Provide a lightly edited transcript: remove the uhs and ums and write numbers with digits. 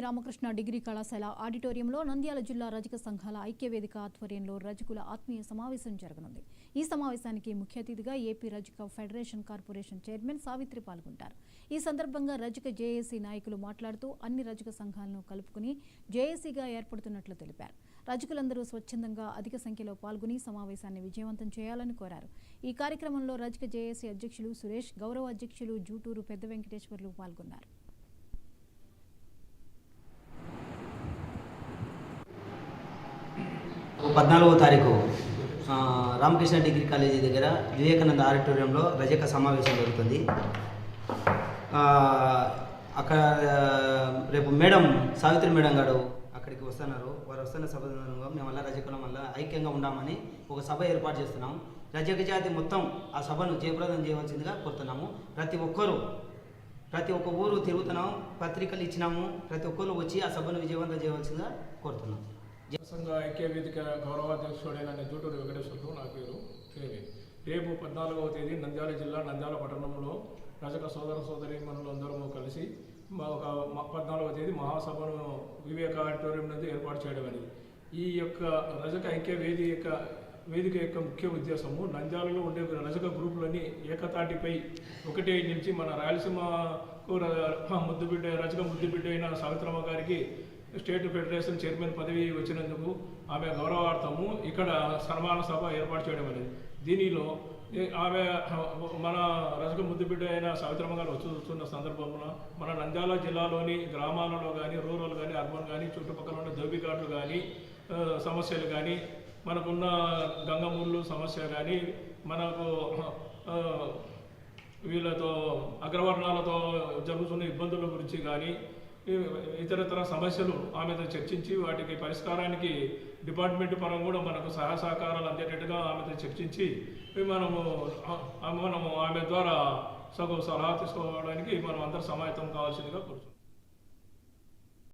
Ramakrishna degree కళాశాల ఆడిటోరియంలో నంద్యాల జిల్లా రజక సంఘాల ఐక్యవేదిక ఆధ్వర్యంలో రజకుల ఆత్మీయ సమావేశం జరగనుంది. ఈ సమావేశానికి ముఖ్య అతిథిగా ఏపీ రజక ఫెడరేషన్ కార్పొరేషన్ చైర్మన్ సావిత్రి పాల్గొంటారు. ఈ సందర్భంగా రజక జేఏసీ నాయకులు మాట్లాడుతూ అన్ని రజక సంఘాలను కలుపుకుని జేఏసీగా ఏర్పడుతున్నట్లు తెలిపారు. రజకులందరూ స్వచ్ఛందంగా అధిక సంఖ్యలో పాల్గొని సమావేశాన్ని విజయవంతం చేయాలని కోరారు. ఈ కార్యక్రమంలో రజక జేఏసీ అధ్యక్షులు సురేష్, గౌరవ అధ్యక్షులు జూటూరు పెద్ద వెంకటేశ్వర్లు పాల్గొన్నారు. 14వ తారీఖు రామకృష్ణ డిగ్రీ కాలేజీ దగ్గర వివేకానంద ఆడిటోరియంలో రజక సమావేశం జరుగుతుంది. అక్కడ రేపు మేడం సావిత్రి మేడం గారు అక్కడికి వస్తున్నారు. వారు వస్తున్న సభ మేము వల్ల రజకులం వల్ల ఐక్యంగా ఉండామని ఒక సభ ఏర్పాటు చేస్తున్నాము. రజక జాతి మొత్తం ఆ సభను జయప్రదం చేయవలసిందిగా కోరుతున్నాము. ప్రతి ఒక్క ఊరు తిరుగుతున్నాం, పత్రికలు ఇచ్చినాము. ప్రతి ఒక్కరు వచ్చి ఆ సభను విజయవంతం చేయవలసిందిగా కోరుతున్నాం. సంఘ ఐక్యవేదిక గౌరవాధ్యక్షుడైన జూటూరు వెంకటేశ్వర్లు నా పేరు. రేపు 14వ తేదీ నంద్యాల జిల్లా నంద్యాల పట్టణంలో రజక సోదరీమణులందరూ కలిసి ఒక 14వ తేదీ మహాసభను వివేక ఆడిటోరియం నుండి ఏర్పాటు చేయడం అనేది ఈ యొక్క రజక ఐక్య వేదిక యొక్క ముఖ్య ఉద్దేశము నంద్యాలలో ఉండే రజక గ్రూపులని ఏకతాటిపై ఒకటే నుంచి మన రాయలసీమకు రజక ముద్దుబిడ్డ అయిన సావిత్రమ్మ గారికి స్టేట్ ఫెడరేషన్ చైర్మన్ పదవి వచ్చినందుకు ఆమె గౌరవార్థము ఇక్కడ సన్మాన సభ ఏర్పాటు చేయడం అనేది. దీనిలో ఆమె మన రజక ముద్దుబిడ్డ అయిన సావిత్రమ్మ గారు వస్తున్న సందర్భంలో మన నంద్యాల జిల్లాలోని గ్రామాలలో కానీ, రూరల్ కానీ, అర్బన్ కానీ, చుట్టుపక్కల ఉన్న దోబిఘాట్లు కానీ సమస్యలు కానీ, మనకున్న గంగమూళ్ళు సమస్య కానీ, మనకు వీళ్ళతో అగ్రవర్ణాలతో జరుగుతున్న ఇబ్బందుల గురించి కానీ, ఇతరతర సమస్యలు ఆమెతో చర్చించి వాటికి పరిష్కారానికి డిపార్ట్మెంట్ పరంగా కూడా మనకు సహకారాలు అందేటట్టుగా ఆమెతో చర్చించి మనము ఆమె ద్వారా సలహా తీసుకోవడానికి మనం అందరూ సమాయత్తం కావాల్సిందిగా కోరుతున్నాం.